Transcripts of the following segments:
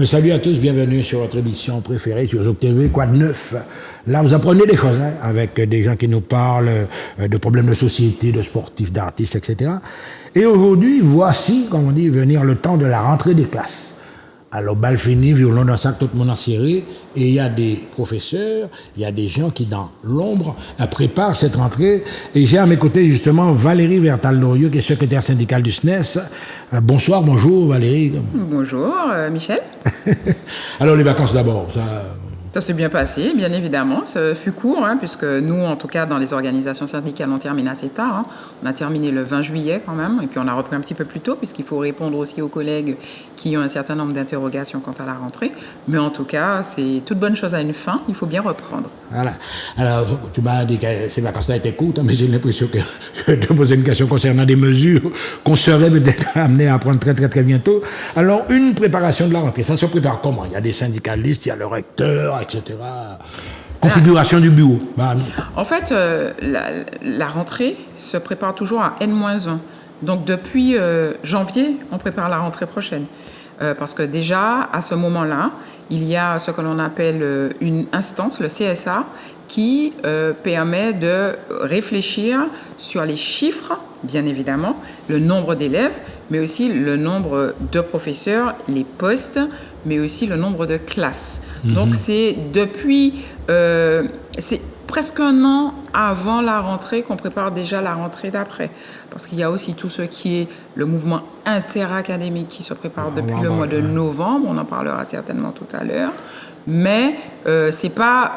Salut à tous, bienvenue sur votre émission préférée sur Zouk TV, Quoi de neuf. Là, vous apprenez des choses avec des gens qui nous parlent de problèmes de société, de sportifs, d'artistes, etc. Et aujourd'hui, voici, comme on dit, venir le temps de la rentrée des classes. Alors, bal fini, violon dans le sac, tout le monde en serré, et il y a des professeurs, il y a des gens qui, dans l'ombre, préparent cette rentrée. Et j'ai à mes côtés, justement, Valérie Vertal-Lorieux, qui est secrétaire syndicale du SNES. Bonsoir, bonjour Valérie. Bonjour Michel. Alors, les vacances d'abord, Ça s'est bien passé, bien évidemment. Ça fut court, puisque nous, en tout cas, dans les organisations syndicales, on termine assez tard. On a terminé le 20 juillet quand même, et puis on a repris un petit peu plus tôt, puisqu'il faut répondre aussi aux collègues qui ont un certain nombre d'interrogations quant à la rentrée. Mais en tout cas, c'est toute bonne chose à une fin, il faut bien reprendre. Voilà. Alors, tu m'as dit que ces vacances-là étaient courtes, mais j'ai l'impression que je vais te poser une question concernant des mesures qu'on serait peut-être amené à prendre très, très, très bientôt. Alors, une préparation de la rentrée, ça se prépare comment? Il y a des syndicalistes, il y a le recteur, etc. Configuration du bureau. En fait, la rentrée se prépare toujours à N-1. Donc, depuis janvier, on prépare la rentrée prochaine. Parce que déjà, à ce moment-là, il y a ce que l'on appelle une instance, le CSA, qui permet de réfléchir sur les chiffres, bien évidemment, le nombre d'élèves, mais aussi le nombre de professeurs, les postes, mais aussi le nombre de classes. Donc, c'est depuis... c'est presque un an avant la rentrée qu'on prépare déjà la rentrée d'après. Parce qu'il y a aussi tout ce qui est le mouvement interacadémique qui se prépare depuis le mois de novembre. On en parlera certainement tout à l'heure. Mais c'est pas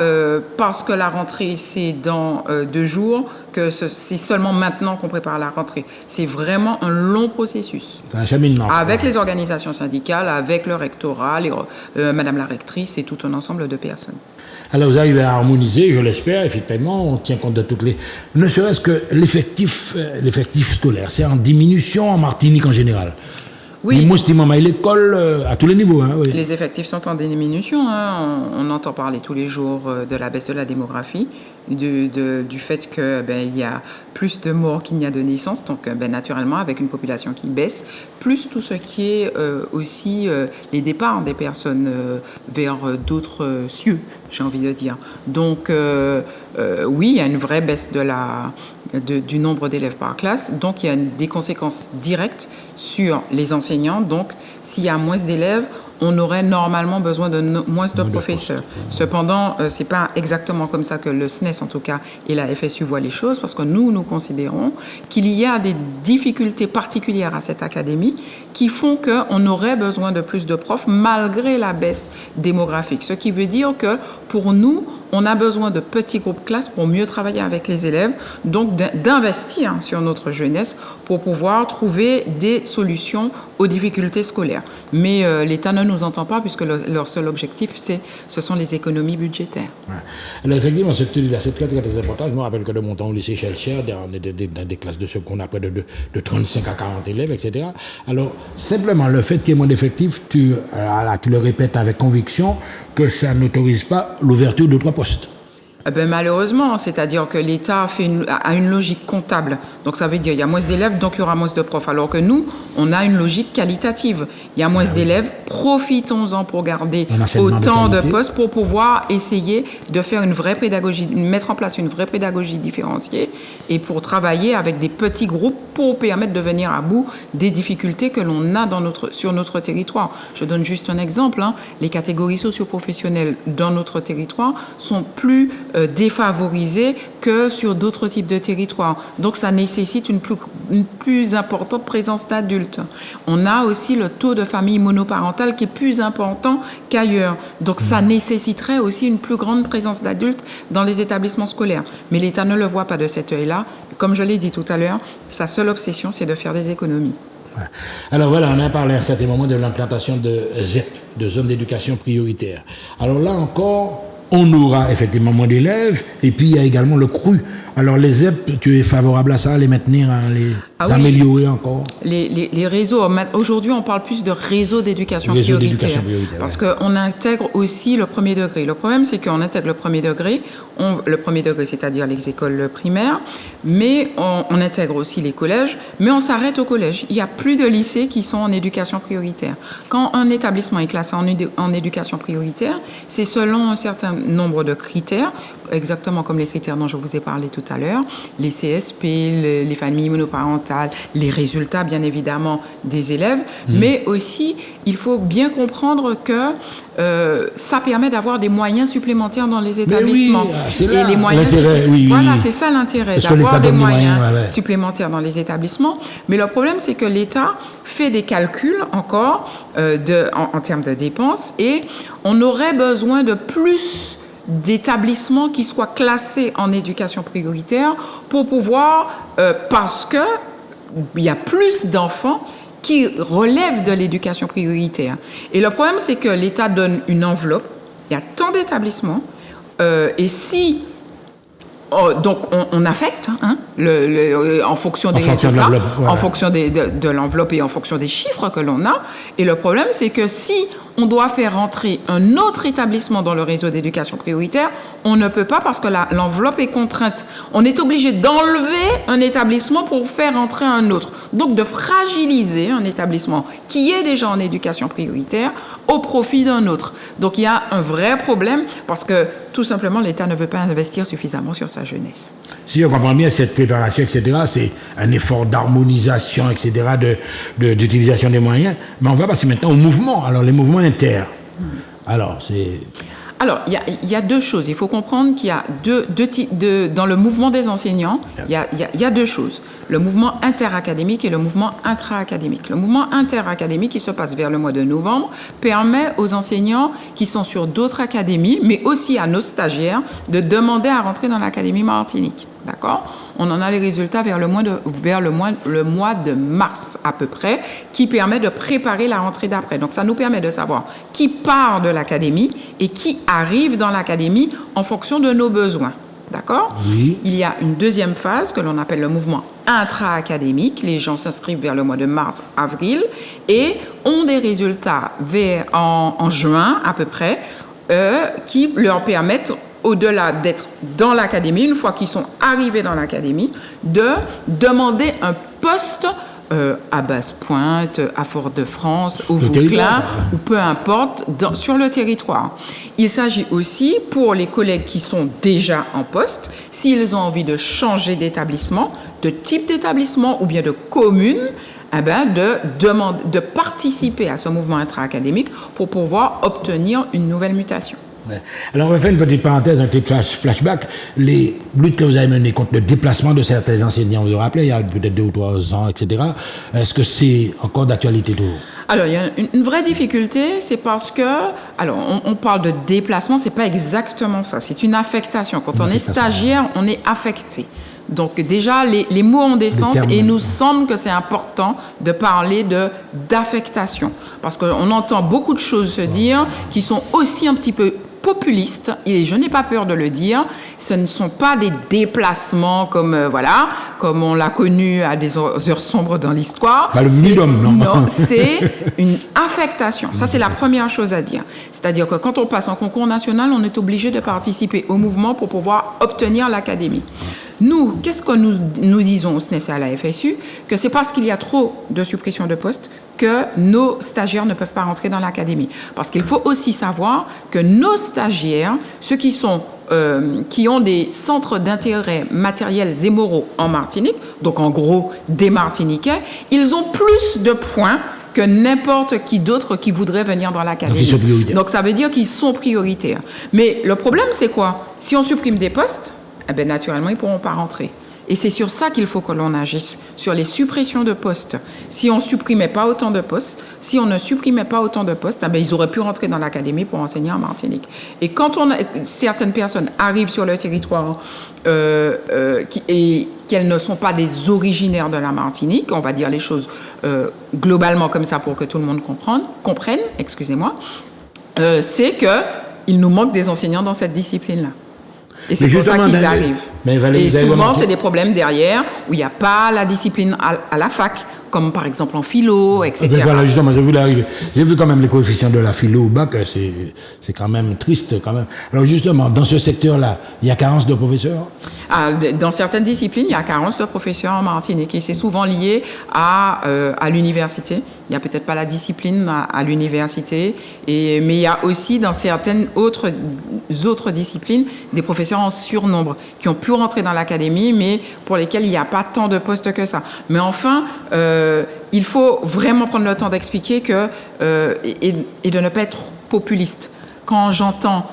parce que la rentrée c'est dans 2 jours que c'est seulement maintenant qu'on prépare la rentrée. C'est vraiment un long processus. C'est un cheminement. Avec les organisations syndicales, avec le rectorat, Madame la rectrice et tout un ensemble de personnes. Alors vous arrivez à harmoniser, je l'espère, effectivement, on tient compte de toutes les... Ne serait-ce que l'effectif scolaire, c'est en diminution en Martinique en général. Oui. À l'école, à tous les niveaux. Oui. Les effectifs sont en diminution. On entend parler tous les jours de la baisse de la démographie, du fait que il y a plus de morts qu'il n'y a de naissances. Donc, naturellement, avec une population qui baisse, plus tout ce qui est aussi les départs des personnes vers d'autres cieux, j'ai envie de dire. Donc, oui, il y a une vraie baisse du nombre d'élèves par classe. Donc, il y a des conséquences directes sur les enseignants. Donc, s'il y a moins d'élèves, on aurait normalement besoin de moins de professeurs. Cependant, c'est pas exactement comme ça que le SNES, en tout cas, et la FSU voient les choses, parce que nous considérons qu'il y a des difficultés particulières à cette académie qui font qu'on aurait besoin de plus de profs malgré la baisse démographique. Ce qui veut dire que, pour nous, on a besoin de petits groupes classes pour mieux travailler avec les élèves, donc d'investir sur notre jeunesse pour pouvoir trouver des solutions aux difficultés scolaires. Mais l'État ne nous entend pas, puisque leur seul objectif, ce sont les économies budgétaires. Ouais. Alors effectivement, c'est très, très, très important. Je me rappelle que de mon temps au lycée Chelcher, dans des classes de ce qu'on appelle de 35 à 40 élèves, etc. Alors, simplement, le fait qu'il y ait moins d'effectifs, tu le répètes avec conviction, que ça n'autorise pas l'ouverture de 3 postes. Malheureusement, c'est-à-dire que l'État a une logique comptable. Donc ça veut dire qu'il y a moins d'élèves, donc il y aura moins de profs. Alors que nous, on a une logique qualitative. Il y a moins d'élèves, profitons-en pour garder autant de postes pour pouvoir essayer de faire une vraie pédagogie, mettre en place une vraie pédagogie différenciée et pour travailler avec des petits groupes pour permettre de venir à bout des difficultés que l'on a sur notre territoire. Je donne juste un exemple. Les catégories socio-professionnelles dans notre territoire sont plus défavorisés que sur d'autres types de territoires. Donc, ça nécessite une plus importante présence d'adultes. On a aussi le taux de familles monoparentales qui est plus important qu'ailleurs. Donc, ça nécessiterait aussi une plus grande présence d'adultes dans les établissements scolaires. Mais l'État ne le voit pas de cet œil-là. Comme je l'ai dit tout à l'heure, sa seule obsession, c'est de faire des économies. Alors voilà, on a parlé à un certain moment de l'implantation de ZEP, de zones d'éducation prioritaire. Alors là encore, on aura effectivement moins d'élèves, et puis il y a également le cru. Alors les ZEP, tu es favorable à ça, les maintenir améliorer encore? Les réseaux, aujourd'hui on parle plus de réseaux d'éducation prioritaire. Parce qu'on intègre aussi le premier degré. Le problème c'est qu'on intègre le premier degré, c'est-à-dire les écoles primaires, mais on intègre aussi les collèges, mais on s'arrête au collège. Il n'y a plus de lycées qui sont en éducation prioritaire. Quand un établissement est classé en éducation prioritaire, c'est selon un certain nombre de critères, exactement comme les critères dont je vous ai parlé tout à l'heure, les CSP, les familles monoparentales, les résultats bien évidemment des élèves, mais aussi il faut bien comprendre que ça permet d'avoir des moyens supplémentaires dans les établissements. Oui, c'est là, et les moyens, voilà, c'est ça l'intérêt, d'avoir des moyens supplémentaires dans les établissements. Mais le problème, c'est que l'État fait des calculs encore en termes de dépenses et on aurait besoin de plus d'établissements qui soient classés en éducation prioritaire pour pouvoir, parce que il y a plus d'enfants qui relèvent de l'éducation prioritaire. Et le problème, c'est que l'État donne une enveloppe, il y a tant d'établissements, et si... donc, on affecte en fonction des résultats, en fonction de l'enveloppe et en fonction des chiffres que l'on a. Et le problème, c'est que si on doit faire rentrer un autre établissement dans le réseau d'éducation prioritaire, on ne peut pas parce que l'enveloppe est contrainte. On est obligé d'enlever un établissement pour faire rentrer un autre. Donc, de fragiliser un établissement qui est déjà en éducation prioritaire au profit d'un autre. Donc, il y a un vrai problème parce que, tout simplement, l'État ne veut pas investir suffisamment sur sa jeunesse. Si on comprend bien cette préparation, etc., c'est un effort d'harmonisation, etc., d'utilisation des moyens. Mais on va passer maintenant au mouvement. Alors, les mouvements inter. Alors, il y a deux choses. Il faut comprendre qu'il y a dans le mouvement des enseignants, il y a deux choses. Le mouvement interacadémique et le mouvement intra-académique. Le mouvement interacadémique, qui se passe vers le mois de novembre, permet aux enseignants qui sont sur d'autres académies, mais aussi à nos stagiaires, de demander à rentrer dans l'Académie Martinique. D'accord ? On en a les résultats vers le mois de mars à peu près, qui permet de préparer la rentrée d'après. Donc ça nous permet de savoir qui part de l'académie et qui arrive dans l'académie en fonction de nos besoins. D'accord ? Oui. Il y a une deuxième phase que l'on appelle le mouvement intra-académique. Les gens s'inscrivent vers le mois de mars, avril et ont des résultats en juin à peu près qui leur permettent, au-delà d'être dans l'académie, une fois qu'ils sont arrivés dans l'académie, de demander un poste à Basse-Pointe, à Fort-de-France, au Vauclin, ou peu importe, sur le territoire. Il s'agit aussi, pour les collègues qui sont déjà en poste, s'ils ont envie de changer d'établissement, de type d'établissement ou bien de commune, de participer à ce mouvement intra-académique pour pouvoir obtenir une nouvelle mutation. Ouais. Alors, on va faire une petite parenthèse, un petit flashback. Les luttes que vous avez menées contre le déplacement de certains enseignants, vous vous rappelez, il y a peut-être 2 ou 3 ans, etc. Est-ce que c'est encore d'actualité toujours? Alors, il y a une vraie difficulté, c'est parce que, alors, on parle de déplacement, c'est pas exactement ça, c'est une affectation. Quand on est stagiaire, on est affecté. Donc déjà, les mots ont des sens et il nous semble que c'est important de parler d'affectation. Parce qu'on entend beaucoup de choses se dire qui sont aussi un petit peu populistes, et je n'ai pas peur de le dire. Ce ne sont pas des déplacements comme on l'a connu à des heures sombres dans l'histoire. Pas le minimum, non. Non, c'est une affectation. Ça, c'est la première chose à dire. C'est-à-dire que quand on passe en concours national, on est obligé de participer au mouvement pour pouvoir obtenir l'académie. Nous, qu'est-ce que nous disons au SNES et à la FSU? Que c'est parce qu'il y a trop de suppression de postes que nos stagiaires ne peuvent pas rentrer dans l'académie. Parce qu'il faut aussi savoir que nos stagiaires, ceux qui ont des centres d'intérêt matériels et moraux en Martinique, donc en gros des Martiniquais, ils ont plus de points que n'importe qui d'autre qui voudrait venir dans l'académie. Donc ça veut dire qu'ils sont prioritaires. Mais le problème, c'est quoi? Si on supprime des postes, naturellement, ils ne pourront pas rentrer. Et c'est sur ça qu'il faut que l'on agisse, sur les suppressions de postes. Si on ne supprimait pas autant de postes, ils auraient pu rentrer dans l'académie pour enseigner en Martinique. Et quand certaines personnes arrivent sur le territoire et qu'elles ne sont pas des originaires de la Martinique, on va dire les choses globalement comme ça pour que tout le monde comprenne, c'est qu'il nous manque des enseignants dans cette discipline-là. Et c'est pour ça qu'ils arrivent. Et souvent, c'est des problèmes derrière où il n'y a pas la discipline à la fac, comme par exemple en philo, etc. Mais voilà, justement, j'ai vu quand même les coefficients de la philo au bac, c'est quand même triste quand même. Alors justement, dans ce secteur-là, il y a carence de professeurs? Dans certaines disciplines, il y a carence de professeurs en Martinique et c'est souvent lié à l'université. Il n'y a peut-être pas la discipline à l'université, mais il y a aussi dans certaines autres disciplines des professeurs en surnombre qui ont pu rentrer dans l'académie, mais pour lesquels il n'y a pas tant de postes que ça. Mais enfin, il faut vraiment prendre le temps d'expliquer et de ne pas être populiste. Quand j'entends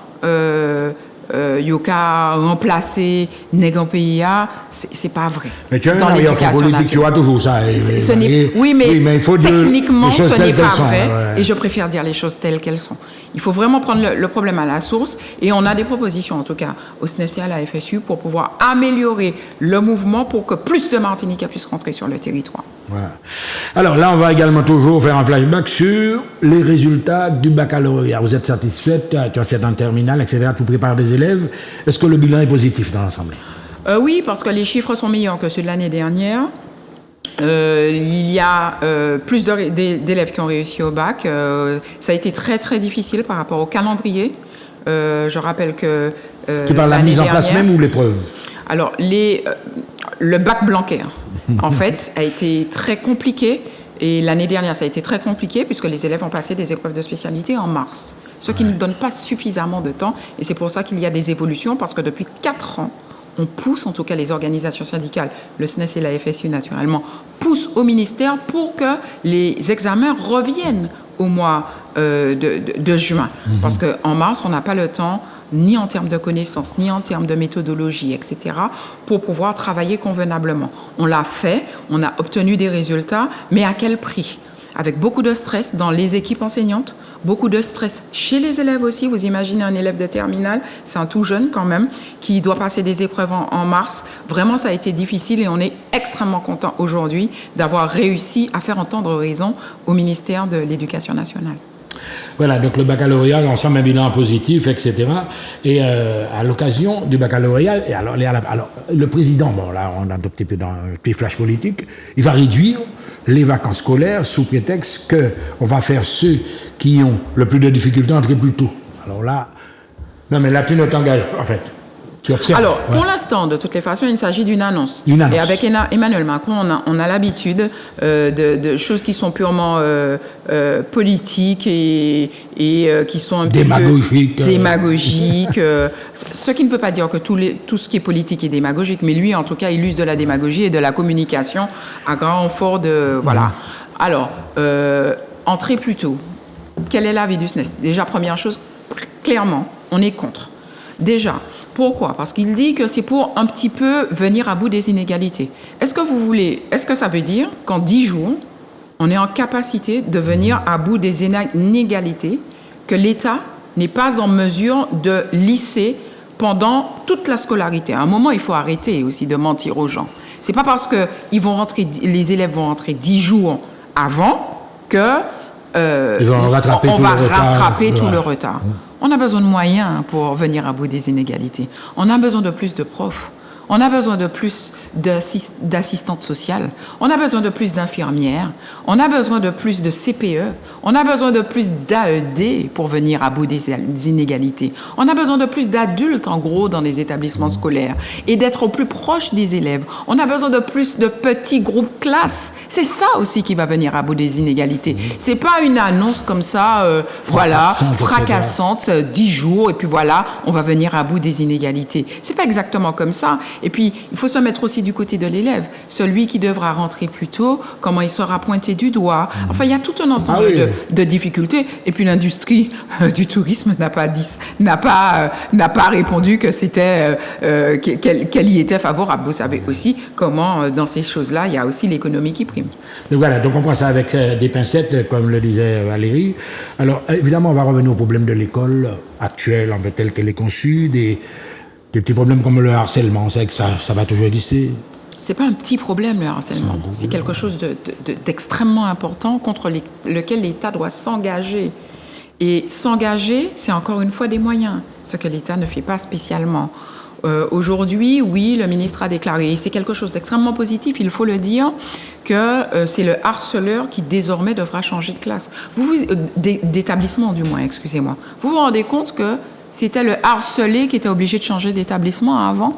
Yoka remplacer Nègre en PIA, c'est pas vrai. Mais tu as un arrière-fond politique, tu vois toujours ça. Oui, mais il faut techniquement, ce n'est pas vrai. Ouais. Et je préfère dire les choses telles qu'elles sont. Il faut vraiment prendre le problème à la source. Et on a des propositions, en tout cas, au SNES et à la FSU, pour pouvoir améliorer le mouvement pour que plus de Martiniquais puissent rentrer sur le territoire. Ouais. Alors là, on va également toujours faire un flashback sur les résultats du baccalauréat. Vous êtes satisfaite, tu as cette en terminale, etc., tu prépares des élèves. Est-ce que le bilan est positif dans l'ensemble? Oui, parce que les chiffres sont meilleurs que ceux de l'année dernière. Il y a plus d'élèves qui ont réussi au bac. Ça a été très, très difficile par rapport au calendrier. Je rappelle que tu parles de la mise en place même ou l'épreuve? Alors, le bac Blanquer, en fait, a été très compliqué. Et l'année dernière, ça a été très compliqué puisque les élèves ont passé des épreuves de spécialité en mars, ce qui ne donne pas suffisamment de temps. Et c'est pour ça qu'il y a des évolutions parce que depuis 4 ans, on pousse, en tout cas les organisations syndicales, le SNES et la FSU naturellement, poussent au ministère pour que les examens reviennent au mois de juin. Parce qu'en mars, on n'a pas le temps, ni en termes de connaissances, ni en termes de méthodologie, etc., pour pouvoir travailler convenablement. On l'a fait, on a obtenu des résultats, mais à quel prix? Avec beaucoup de stress dans les équipes enseignantes, beaucoup de stress chez les élèves aussi. Vous imaginez un élève de terminale, c'est un tout jeune quand même, qui doit passer des épreuves en mars. Vraiment, ça a été difficile et on est extrêmement content aujourd'hui d'avoir réussi à faire entendre raison au ministère de l'Éducation nationale. Voilà, donc le baccalauréat, l'ensemble un bilan positif, etc. Et à l'occasion du baccalauréat, et alors le président, bon là on a un petit peu dans un petit flash politique, il va réduire les vacances scolaires sous prétexte qu'on va faire ceux qui ont le plus de difficultés entrer plus tôt. Alors là, non mais là tu ne t'engages pas, en fait. Alors, pour l'instant, de toutes les façons, il s'agit d'une annonce. Et avec Emmanuel Macron, on a l'habitude de choses qui sont purement politiques et qui sont un petit peu démagogiques. Ce qui ne veut pas dire que tout ce qui est politique est démagogique, mais lui, en tout cas, il use de la démagogie et de la communication à grand renfort de... Voilà. Alors, entrer plus tôt. Quel est l'avis du SNES? Déjà, première chose, clairement, on est contre. Déjà, pourquoi? Parce qu'il dit que c'est pour un petit peu venir à bout des inégalités. Est-ce que ça veut dire qu'en 10 jours, on est en capacité de venir à bout des inégalités que l'État n'est pas en mesure de lisser pendant toute la scolarité? À un moment, il faut arrêter aussi de mentir aux gens. C'est pas parce que les élèves vont rentrer 10 jours avant que on va rattraper tout le retard. On a besoin de moyens pour venir à bout des inégalités. On a besoin de plus de profs. On a besoin de plus d'assistantes sociales. On a besoin de plus d'infirmières. On a besoin de plus de CPE. On a besoin de plus d'AED pour venir à bout des inégalités. On a besoin de plus d'adultes, en gros, dans les établissements scolaires et d'être au plus proche des élèves. On a besoin de plus de petits groupes classes. C'est ça aussi qui va venir à bout des inégalités. C'est pas une annonce comme ça, fracassante, 10 jours, et puis voilà, on va venir à bout des inégalités. C'est pas exactement comme ça. Et puis, il faut se mettre aussi du côté de l'élève. Celui qui devra rentrer plus tôt, comment il sera pointé du doigt. Enfin, il y a tout un ensemble de difficultés. Et puis, l'industrie du tourisme n'a pas répondu que c'était, qu'elle y était favorable. Vous savez aussi comment, dans ces choses-là, il y a aussi l'économie qui prime. Donc voilà, donc on prend ça avec des pincettes, comme le disait Valérie. Alors, évidemment, on va revenir au problème de l'école actuelle, en fait, telle qu'elle est conçue, des petits problèmes comme le harcèlement. On sait que ça va toujours exister. C'est pas un petit problème, le harcèlement. C'est quelque chose d'extrêmement important contre lequel l'État doit s'engager. Et s'engager, c'est encore une fois des moyens, ce que l'État ne fait pas spécialement. Aujourd'hui, oui, le ministre a déclaré, et c'est quelque chose d'extrêmement positif, il faut le dire, que c'est le harceleur qui désormais devra changer de classe. D'établissement du moins, excusez-moi. Vous vous rendez compte que c'était le harcelé qui était obligé de changer d'établissement avant?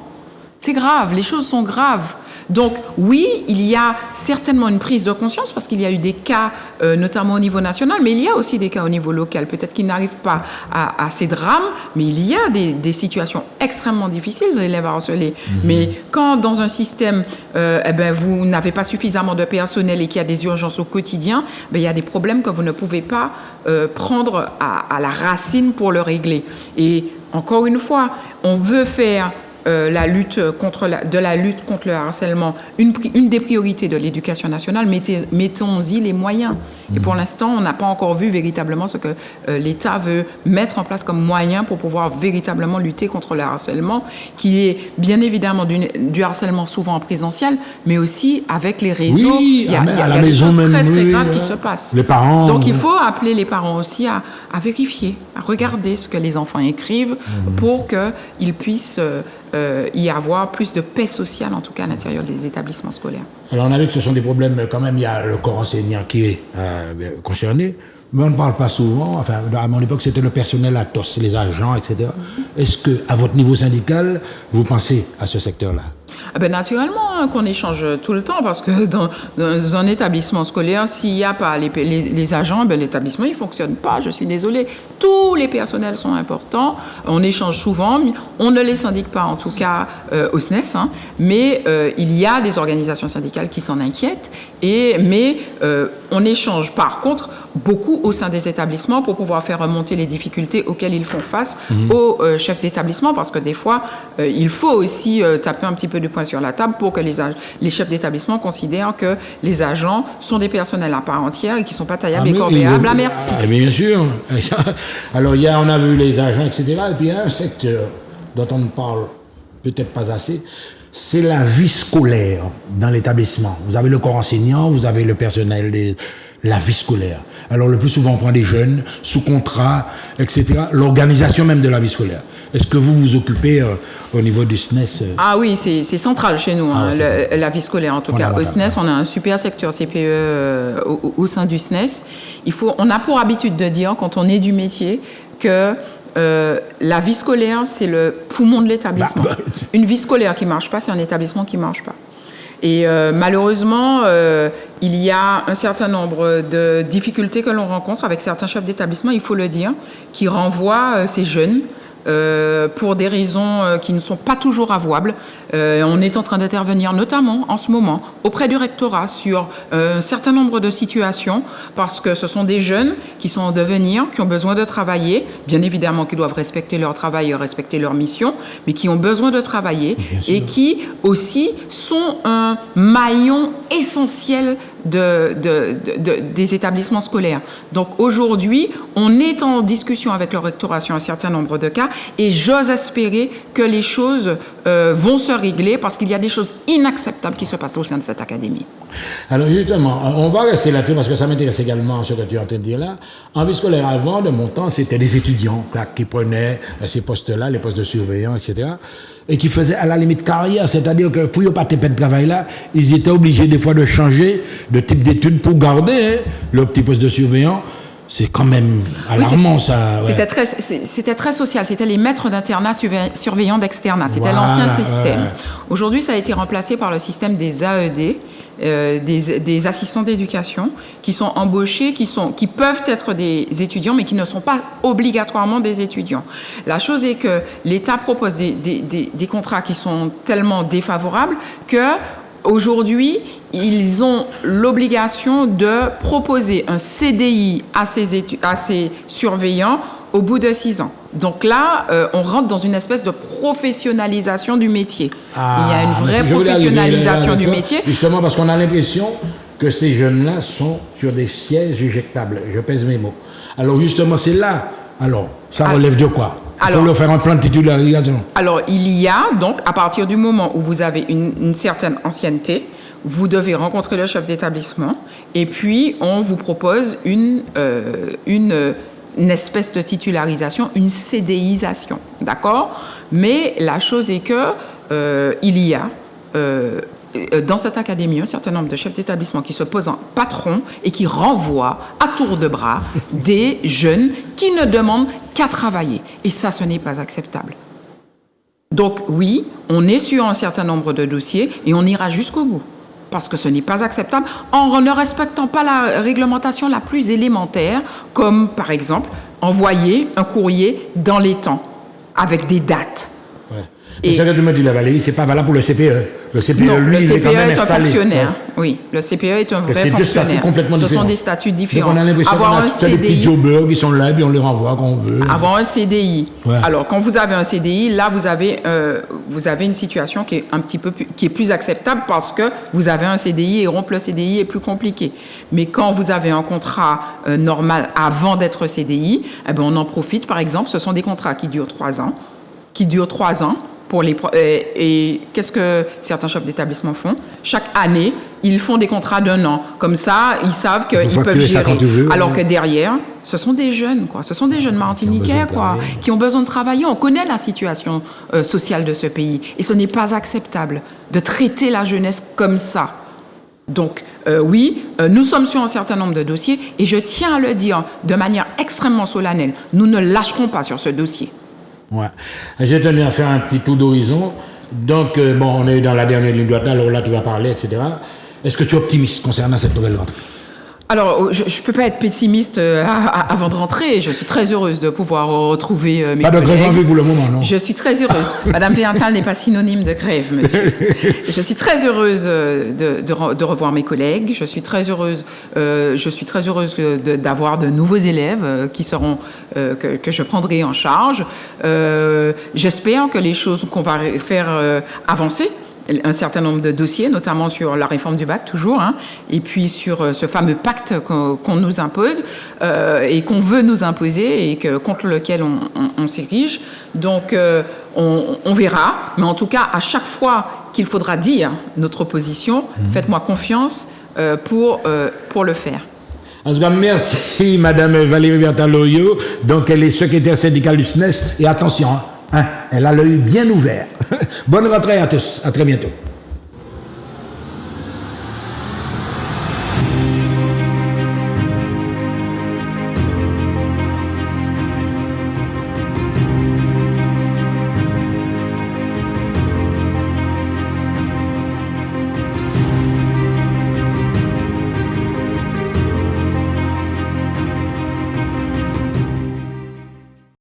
C'est grave, les choses sont graves. Donc oui, il y a certainement une prise de conscience parce qu'il y a eu des cas, notamment au niveau national, mais il y a aussi des cas au niveau local. Peut-être qu'ils n'arrivent pas à ces drames, mais il y a des situations extrêmement difficiles d'élèves harcelés. Mais quand dans un système, vous n'avez pas suffisamment de personnel et qu'il y a des urgences au quotidien, il y a des problèmes que vous ne pouvez pas prendre à la racine pour le régler. Et encore une fois, on veut faire la lutte contre le harcèlement une des priorités de l'éducation nationale, mettons-y les moyens. Et pour l'instant, on n'a pas encore vu véritablement ce que l'État veut mettre en place comme moyen pour pouvoir véritablement lutter contre le harcèlement, qui est bien évidemment du harcèlement souvent en présentiel, mais aussi avec les réseaux. Oui, il y a à la des maison choses même, très oui, graves oui, qui se passent. Les parents. Donc il faut appeler les parents aussi à vérifier, à regarder ce que les enfants écrivent pour qu'ils puissent y avoir plus de paix sociale, en tout cas à l'intérieur des établissements scolaires. Alors on a vu que ce sont des problèmes, quand même, il y a le corps enseignant qui est concerné, mais on ne parle pas souvent, enfin à mon époque c'était le personnel à TOS, les agents, etc. Est-ce que, à votre niveau syndical, vous pensez à ce secteur-là? Naturellement qu'on échange tout le temps parce que dans un établissement scolaire, s'il n'y a pas les agents, l'établissement il fonctionne pas, je suis désolée. Tous les personnels sont importants, on échange souvent, on ne les syndique pas en tout cas au SNES, mais il y a des organisations syndicales qui s'en inquiètent, mais on échange par contre beaucoup au sein des établissements pour pouvoir faire remonter les difficultés auxquelles ils font face aux chefs d'établissement, parce que des fois il faut aussi taper un petit peu de poing sur la table pour que les chefs d'établissement considèrent que les agents sont des personnels à part entière et qui ne sont pas taillables et corvéables. Merci. Bien sûr. Alors, on a vu les agents, etc. Et puis, il y a un secteur dont on ne parle peut-être pas assez, c'est la vie scolaire dans l'établissement. Vous avez le corps enseignant, vous avez le personnel, la vie scolaire. Alors, le plus souvent, on prend des jeunes sous contrat, etc. L'organisation même de la vie scolaire. Est-ce que vous vous occupez au niveau du SNES Ah oui, c'est central chez nous, la vie scolaire. En tout cas, au SNES, on a un super secteur CPE au sein du SNES. On a pour habitude de dire, quand on est du métier, que la vie scolaire, c'est le poumon de l'établissement. Une vie scolaire qui ne marche pas, c'est un établissement qui ne marche pas. Et malheureusement, il y a un certain nombre de difficultés que l'on rencontre avec certains chefs d'établissement, il faut le dire, qui renvoient ces jeunes pour des raisons qui ne sont pas toujours avouables. On est en train d'intervenir notamment en ce moment auprès du rectorat sur un certain nombre de situations parce que ce sont des jeunes qui sont en devenir, qui ont besoin de travailler, bien évidemment qui doivent respecter leur travail et respecter leur mission, mais qui ont besoin de travailler et qui aussi sont un maillon essentiel des établissements scolaires. Donc aujourd'hui, on est en discussion avec le rectorat sur un certain nombre de cas et j'ose espérer que les choses vont se régler parce qu'il y a des choses inacceptables qui se passent au sein de cette académie. Alors justement, on va rester là-dessus parce que ça m'intéresse également ce que tu es en train de dire là. En vie scolaire, avant, de mon temps, c'était les étudiants qui prenaient ces postes-là, les postes de surveillants, etc., et qui faisaient à la limite carrière, c'est-à-dire que pour ne pas taper de travail là, ils étaient obligés des fois de changer de type d'études pour garder leur petit poste de surveillant. C'est quand même alarmant, ça. Ouais. C'était très social. C'était les maîtres d'internat surveillants d'externat. C'était l'ancien système. Aujourd'hui, ça a été remplacé par le système des AED, des assistants d'éducation, qui sont embauchés, qui peuvent être des étudiants, mais qui ne sont pas obligatoirement des étudiants. La chose est que l'État propose des contrats qui sont tellement défavorables que aujourd'hui, ils ont l'obligation de proposer un CDI à ces surveillants au bout de 6 ans. Donc là, on rentre dans une espèce de professionnalisation du métier. Il y a une vraie professionnalisation du métier. Justement parce qu'on a l'impression que ces jeunes-là sont sur des sièges éjectables. Je pèse mes mots. Alors justement, c'est là. Alors, ça relève de quoi ? Il faut leur faire un plan de titularisation. Alors, il y a donc, à partir du moment où vous avez une certaine ancienneté, vous devez rencontrer le chef d'établissement et puis on vous propose une une espèce de titularisation, une CDIsation, d'accord? Mais la chose est que il y a dans cette académie un certain nombre de chefs d'établissement qui se posent en patron et qui renvoient à tour de bras des jeunes qui ne demandent qu'à travailler. Et ça, ce n'est pas acceptable. Donc oui, on est sur un certain nombre de dossiers et on ira jusqu'au bout. Parce que ce n'est pas acceptable en ne respectant pas la réglementation la plus élémentaire, comme par exemple envoyer un courrier dans les temps, avec des dates. Ouais. Et ça que tu me dis là, Valérie, c'est pas valable pour le CPE. Le CPE, non, lui, le il est quand CPE même est un installé. fonctionnaire. Ouais. Oui, le CPE est un vrai C'est deux statuts fonctionnaire. complètement Ce différents. sont des statuts différents. Donc on a l'impression qu'on a des petits jobbers qui sont là et puis on les renvoie quand on veut. Avoir un CDI. Ouais. Alors, quand vous avez un CDI, là, vous avez une situation qui est un petit peu qui est plus acceptable parce que vous avez un CDI et rompre le CDI est plus compliqué. Mais quand vous avez un contrat normal avant d'être CDI, eh ben, on en profite. Par exemple, ce sont des contrats qui durent 3 ans. Et qu'est-ce que certains chefs d'établissement font? Chaque année, ils font des contrats d'1 an. Comme ça, ils savent qu'ils peuvent gérer. Alors que derrière, ce sont des jeunes, quoi. Ce sont des jeunes martiniquais, quoi, qui ont besoin de travailler. On connaît la situation sociale de ce pays. Et ce n'est pas acceptable de traiter la jeunesse comme ça. Donc, oui, nous sommes sur un certain nombre de dossiers. Et je tiens à le dire de manière extrêmement solennelle. Nous ne lâcherons pas sur ce dossier. Ouais. J'ai tenu à faire un petit tour d'horizon. Donc, on est dans la dernière ligne droite, alors là, tu vas parler, etc. Est-ce que tu es optimiste concernant cette nouvelle rentrée? Alors, je ne peux pas être pessimiste avant de rentrer. Je suis très heureuse de pouvoir retrouver mes collègues. Pas de grève en vue pour le moment, non? Je suis très heureuse. Madame Véantal n'est pas synonyme de grève, monsieur. Je suis très heureuse de revoir mes collègues. Je suis très heureuse d'avoir de nouveaux élèves qui seront que je prendrai en charge. J'espère que les choses qu'on va faire avancer un certain nombre de dossiers, notamment sur la réforme du bac, toujours, hein, et puis sur ce fameux pacte qu'on nous impose et qu'on veut nous imposer et contre lequel on s'érige. Donc, on verra. Mais en tout cas, à chaque fois qu'il faudra dire notre position, faites-moi confiance pour le faire. En tout cas, merci, Madame Valérie Bertaloyo. Donc, elle est secrétaire syndicale du SNES. Et attention, elle a l'œil bien ouvert. Bonne rentrée à tous. À très bientôt.